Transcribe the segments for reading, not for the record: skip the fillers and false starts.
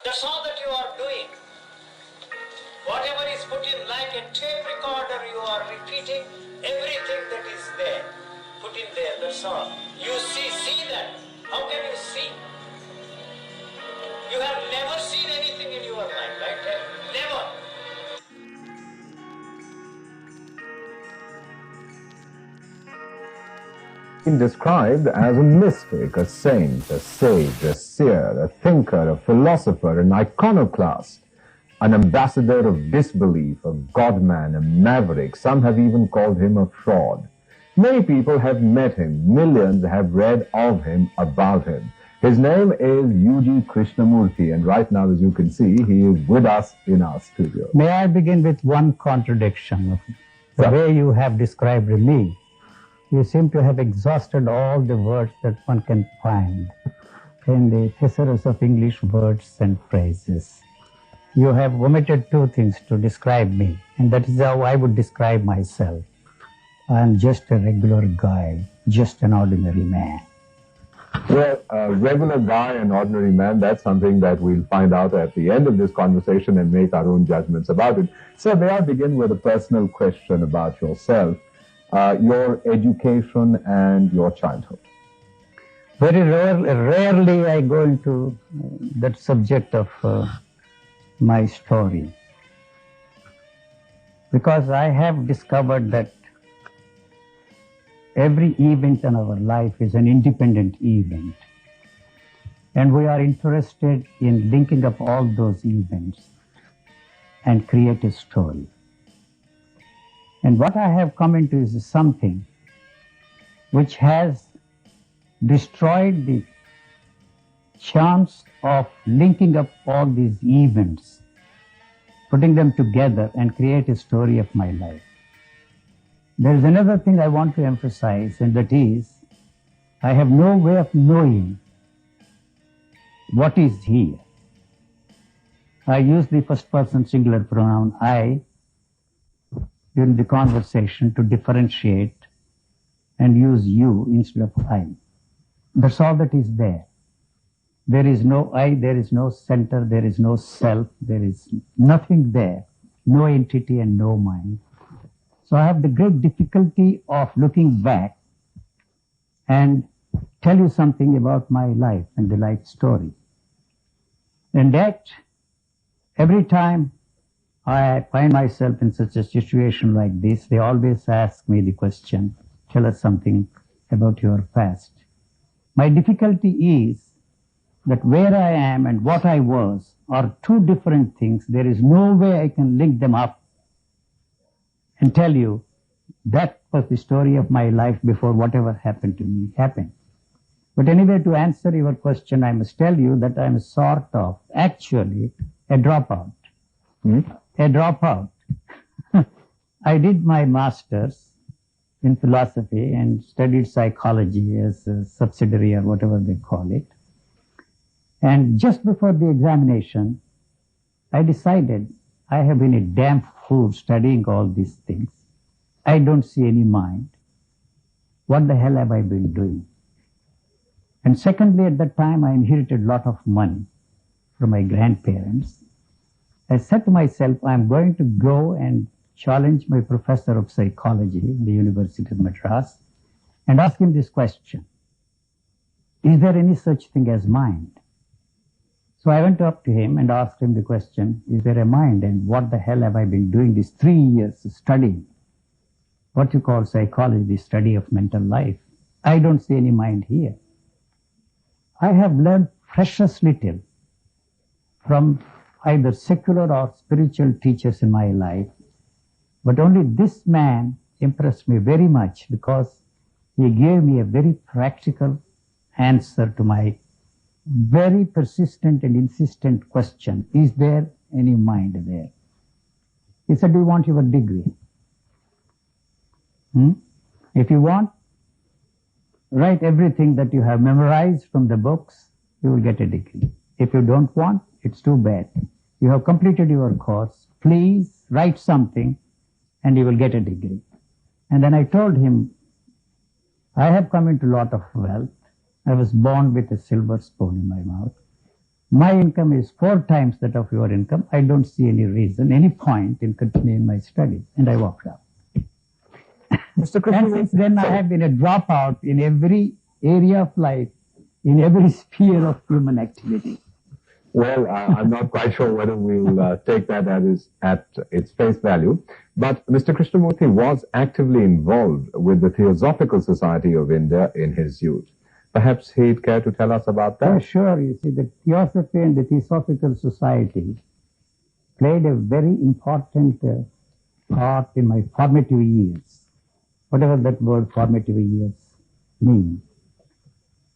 That's all that you are doing. Whatever is put in like a tape recorder, you are repeating everything that is there. Put in there, that's all. You see that. How can you see? You have never seen anything in your life, right? Never. Been described as a mystic, a saint, a sage, a seer, a thinker, a philosopher, an iconoclast, an ambassador of disbelief, a godman, a maverick. Some have even called him a fraud. Many people have met him. Millions have read of him, about him. His name is U.G Krishnamurti, and right now, as you can see, he is with us in our studio. May I begin with one contradiction of the way you have described me? You seem to have exhausted all the words that one can find in the thesaurus of English words and phrases. You have omitted two things to describe me, and that is how I would describe myself. I am just a regular guy, just an ordinary man. Well, a regular guy, an ordinary man, that's something that we'll find out at the end of this conversation and make our own judgments about it. So may I begin with a personal question about yourself, your education and your childhood? Very rarely I go into that subject of my story, because I have discovered that every event in our life is an independent event, and we are interested in linking up all those events and create a story. And what I have come into is something which has destroyed the chance of linking up all these events, putting them together and create a story of my life. There is another thing I want to emphasize, and that is, I have no way of knowing what is here. I use the first person singular pronoun I during the conversation to differentiate and use you instead of I. That's all that is there. There is no I, there is no center, there is no self, there is nothing there, no entity and no mind. So I have the great difficulty of looking back and tell you something about my life and the life story. And that every time I find myself in such a situation like this, they always ask me the question, tell us something about your past. My difficulty is that where I am and what I was are two different things. There is no way I can link them up and tell you that was the story of my life before whatever happened to me happened. But anyway, to answer your question, I must tell you that I am sort of actually a dropout. A dropout. I did my master's in philosophy and studied psychology as a subsidiary or whatever they call it. And just before the examination, I decided I have been a damn fool studying all these things. I don't see any mind. What the hell have I been doing? And secondly, at that time, I inherited a lot of money from my grandparents. I said to myself, I'm going to go and challenge my professor of psychology in the University of Madras and ask him this question. Is there any such thing as mind? So I went up to him and asked him the question, is there a mind? And what the hell have I been doing these 3 years studying what you call psychology, the study of mental life? I don't see any mind here. I have learned precious little from either secular or spiritual teachers in my life, but only this man impressed me very much because he gave me a very practical answer to my very persistent and insistent question, is there any mind there? He said, do you want your degree? If you want, write everything that you have memorized from the books, you will get a degree. If you don't want, it's too bad. You have completed your course, please write something and you will get a degree. And then I told him, I have come into a lot of wealth. I was born with a silver spoon in my mouth. my income is 4 times that of your income. I don't see any reason, any point in continuing my studies. And I walked out. Mr. And Krishnamurti, since then I have been a dropout in every area of life, in every sphere of human activity. well, I'm not quite sure whether we'll take that at its face value. But Mr. Krishnamurti was actively involved with the Theosophical Society of India in his youth. Perhaps he'd care to tell us about Oh, that? sure. You see, the Theosophy and the Theosophical Society played a very important part in my formative years, whatever that word formative years means.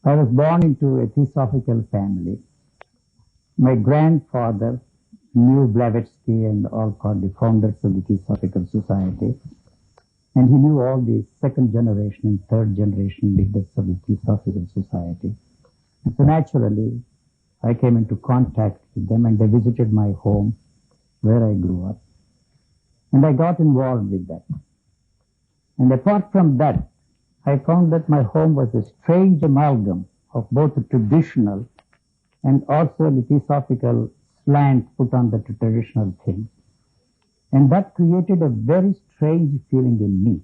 I was born into a Theosophical family. My grandfather knew Blavatsky and all called the founders of the Theosophical Society. And he knew all the second generation and third generation leaders of the Theosophical Society. And so naturally, I came into contact with them and they visited my home where I grew up. And I got involved with that. And apart from that, I found that my home was a strange amalgam of both the traditional and also the Theosophical slant put on the traditional thing. And that created a very strange feeling in me.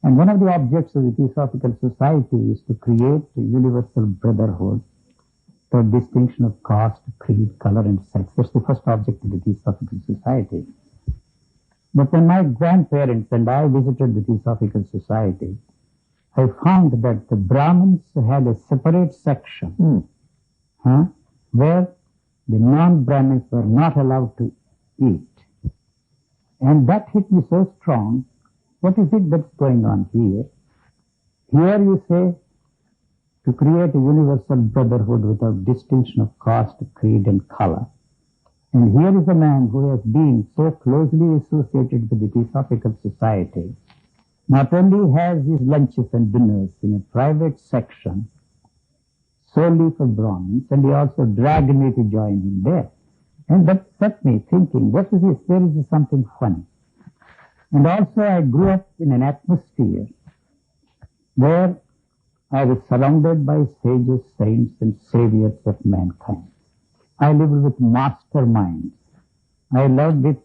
And one of the objects of the Theosophical Society is to create a universal brotherhood, the distinction of caste, creed, color, and sex. That's the first object of the Theosophical Society. But when my grandparents and I visited the Theosophical Society, I found that the Brahmins had a separate section where the non-Brahmins were not allowed to eat. And that hit me so strong. What is it that's going on here? Here you say to create a universal brotherhood without distinction of caste, creed, and color. And here is a man who has been so closely associated with the Theosophical Society, not only has his lunches and dinners in a private section solely for Brahmins, and he also dragged me to join him there. And that set me thinking, what is this? There is something funny. And also I grew up in an atmosphere where I was surrounded by sages, saints, and saviors of mankind. I lived with masterminds. I lived with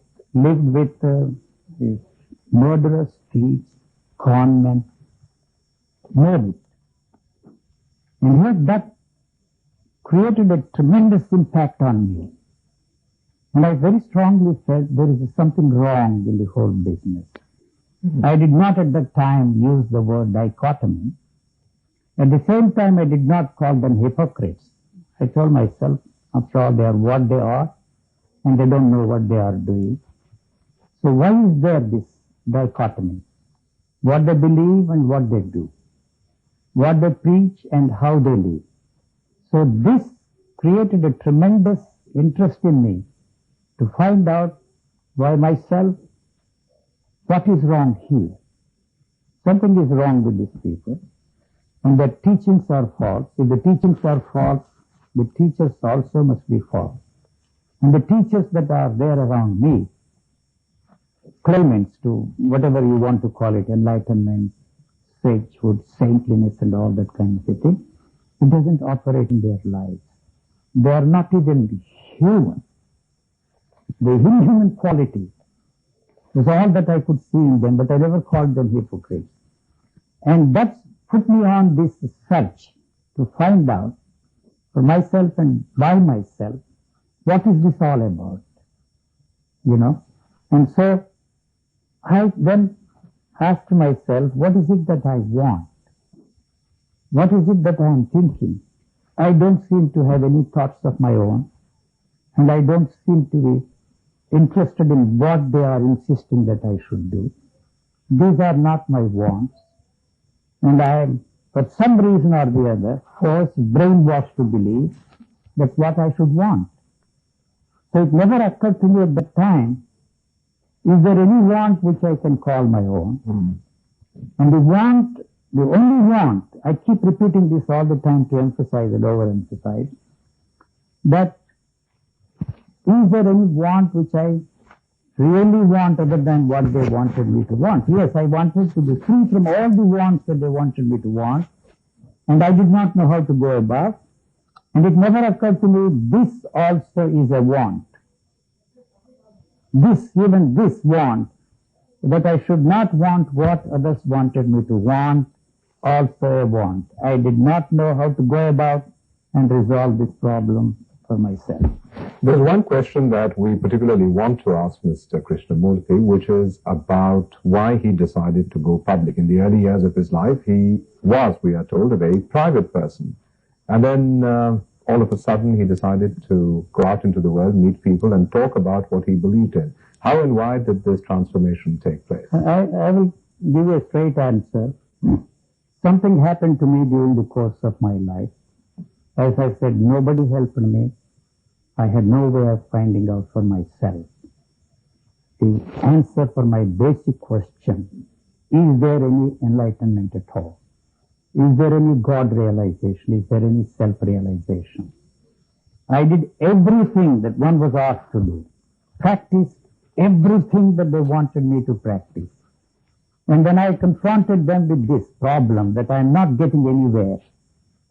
murderers, thieves, con men, name it. And yet that created a tremendous impact on me. And I very strongly felt there is something wrong in the whole business. I did not at that time use the word dichotomy. At the same time, I did not call them hypocrites. I told myself, after all, they are what they are, and they don't know what they are doing. So why is there this dichotomy? What they believe and what they do. What they preach and how they live. So this created a tremendous interest in me to find out by myself what is wrong here. Something is wrong with these people, and their teachings are false. If the teachings are false, the teachers also must be false. And the teachers that are there around me, claimants to whatever you want to call it, enlightenment, sagehood, saintliness, and all that kind of a thing, it doesn't operate in their lives. They are not even human. The inhuman quality was all that I could see in them, but I never called them hypocrites. And that put me on this search to find out for myself and by myself, what is this all about? You know? And so I then asked myself, what is it that I want? What is it that I am thinking? I don't seem to have any thoughts of my own, and I don't seem to be interested in what they are insisting that I should do. These are not my wants, and I am, for some reason or the other, forced, brainwashed to believe that's what I should want. So it never occurred to me at that time, is there any want which I can call my own? And the only want, I keep repeating this all the time to emphasize and overemphasize, that is there any want which I really want other than what they wanted me to want? Yes, I wanted to be free from all the wants that they wanted me to want, and I did not know how to go about. And it never occurred to me, this also is a want. Even this want, that I should not want what others wanted me to want, also a want. I did not know how to go about and resolve this problem for myself. There's one question that we particularly want to ask Mr. Krishnamurti, which is about why he decided to go public. In the early years of his life, he was, we are told, a very private person. And then all of a sudden he decided to go out into the world, meet people, and talk about what he believed in. How and why did this transformation take place? I will give you a straight answer. Something happened to me during the course of my life. As I said, nobody helped me. I had no way of finding out for myself the answer for my basic question: is there any enlightenment at all? Is there any God realization? Is there any self-realization? I did everything that one was asked to do, practiced everything that they wanted me to practice. And when I confronted them with this problem that I am not getting anywhere,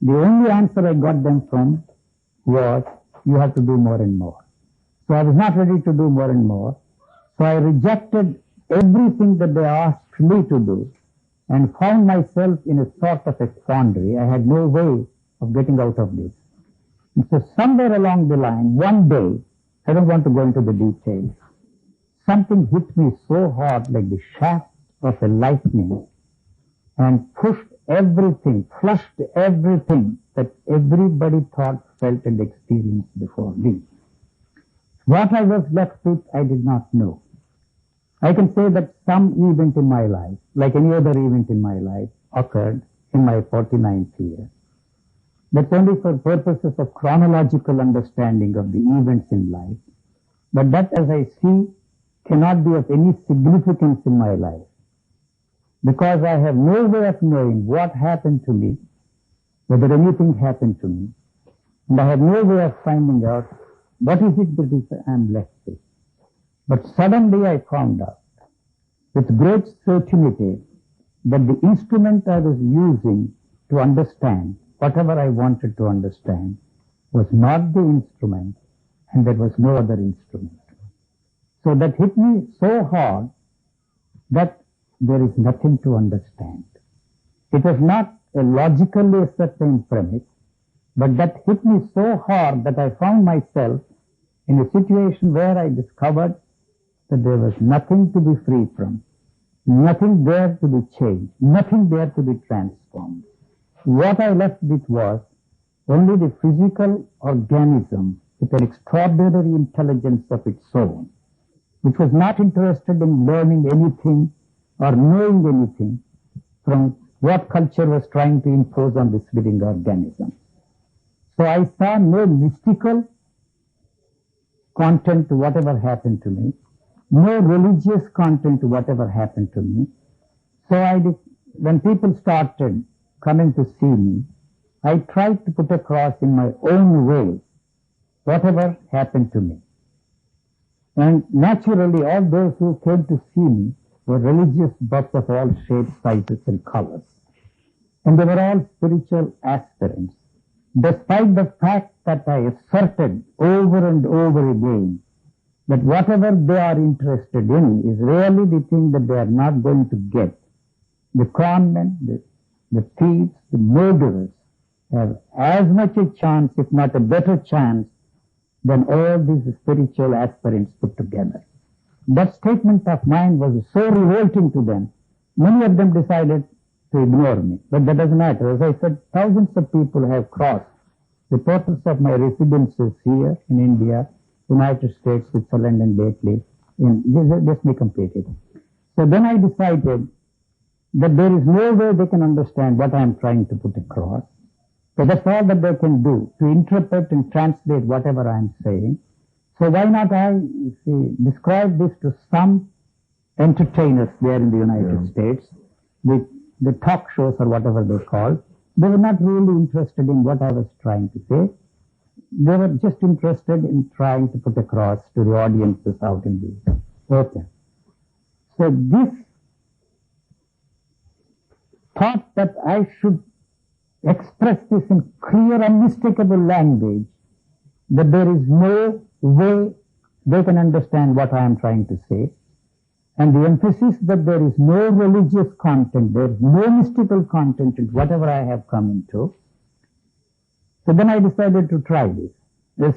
the only answer I got them from was, you have to do more and more. So I was not ready to do more and more. So I rejected everything that they asked me to do and found myself in a sort of a quandary. I had no way of getting out of this. And so somewhere along the line, one day, I don't want to go into the details, something hit me so hard like the shaft of a lightning and pushed everything, flushed everything that everybody thought, felt and experienced before me. What I was left with, I did not know. I can say that some event in my life, like any other event in my life, occurred in my 49th year. That's only for purposes of chronological understanding of the events in life. But that, as I see, cannot be of any significance in my life, because I have no way of knowing what happened to me, whether anything happened to me, and I have no way of finding out what is it that I am left with. But suddenly I found out with great certainty that the instrument I was using to understand whatever I wanted to understand was not the instrument, and there was no other instrument. So that hit me so hard that there is nothing to understand. It was not a logically ascertained premise, but that hit me so hard that I found myself in a situation where I discovered that there was nothing to be free from, nothing there to be changed, nothing there to be transformed. What I left with was only the physical organism with an extraordinary intelligence of its own, which was not interested in learning anything or knowing anything from what culture was trying to impose on this living organism. So I saw no mystical content to whatever happened to me, no religious content to whatever happened to me. So when people started coming to see me, I tried to put across in my own way whatever happened to me. And naturally, all those who came to see me were religious buffs of all shapes, sizes, and colors. And they were all spiritual aspirants, despite the fact that I asserted over and over again that whatever they are interested in is really the thing that they are not going to get. The conmen, the thieves, the murderers have as much a chance, if not a better chance, than all these spiritual aspirants put together. That statement of mine was so revolting to them, many of them decided to ignore me. But that doesn't matter. As I said, thousands of people have crossed the portals of my residences here in India, United States, Switzerland, and lately. Let me complete it. So then I decided that there is no way they can understand what I am trying to put across. So that's all that they can do, to interpret and translate whatever I am saying. So why not I describe this to some entertainers there in the United States, the talk shows or whatever they call. They were not really interested in what I was trying to say. They were just interested in trying to put across to the audiences out in the open. So this thought that I should express this in clear, unmistakable language, that there is no way they can understand what I am trying to say. And the emphasis that there is no religious content, there is no mystical content in whatever I have come into. So then I decided to try this.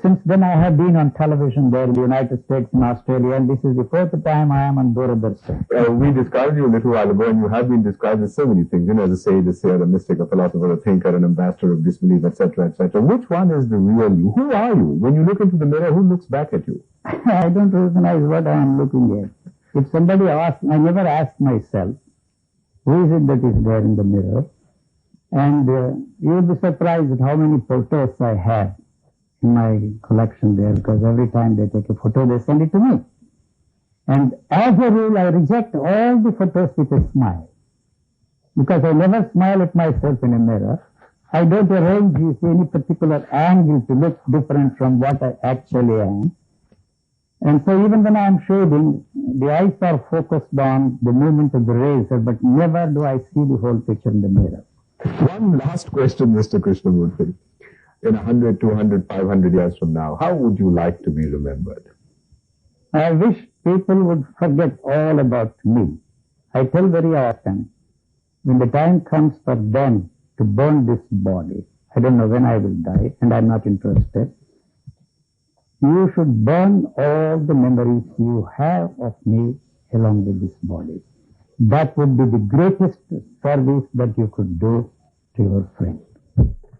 Since then I have been on television there in the United States and Australia, and this is the fourth time I am on Doordarshan. We described you a little while ago, and you have been described as so many things, as a sage, a seer, a mystic, a philosopher, a thinker, an ambassador of disbelief, etc., etc. Which one is the real you? Who are you? When you look into the mirror, who looks back at you? I don't recognize what I am looking at. If somebody asks, I never ask myself, who is it that is there in the mirror? And you will be surprised at how many photos I have in my collection there, because every time they take a photo, they send it to me. And as a rule, I reject all the photos with a smile, because I never smile at myself in a mirror. I don't arrange any particular angle to look different from what I actually am. And so even when I am shading, the eyes are focused on the movement of the razor, but never do I see the whole picture in the mirror. One last question, Mr. Krishnamurti. In 100, 200, 500 years from now, how would you like to be remembered? I wish people would forget all about me. I tell very often, when the time comes for them to burn this body, I don't know when I will die, and I'm not interested, you should burn all the memories you have of me along with this body. That would be the greatest service that you could do to your friend.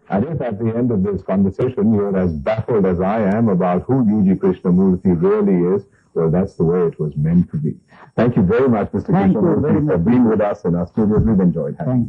And if at the end of this conversation you're as baffled as I am about who U.G Krishnamurti really is, well, that's the way it was meant to be. Thank you very much, Mr. Krishnamurti, for being with us in our studios. We've enjoyed having you.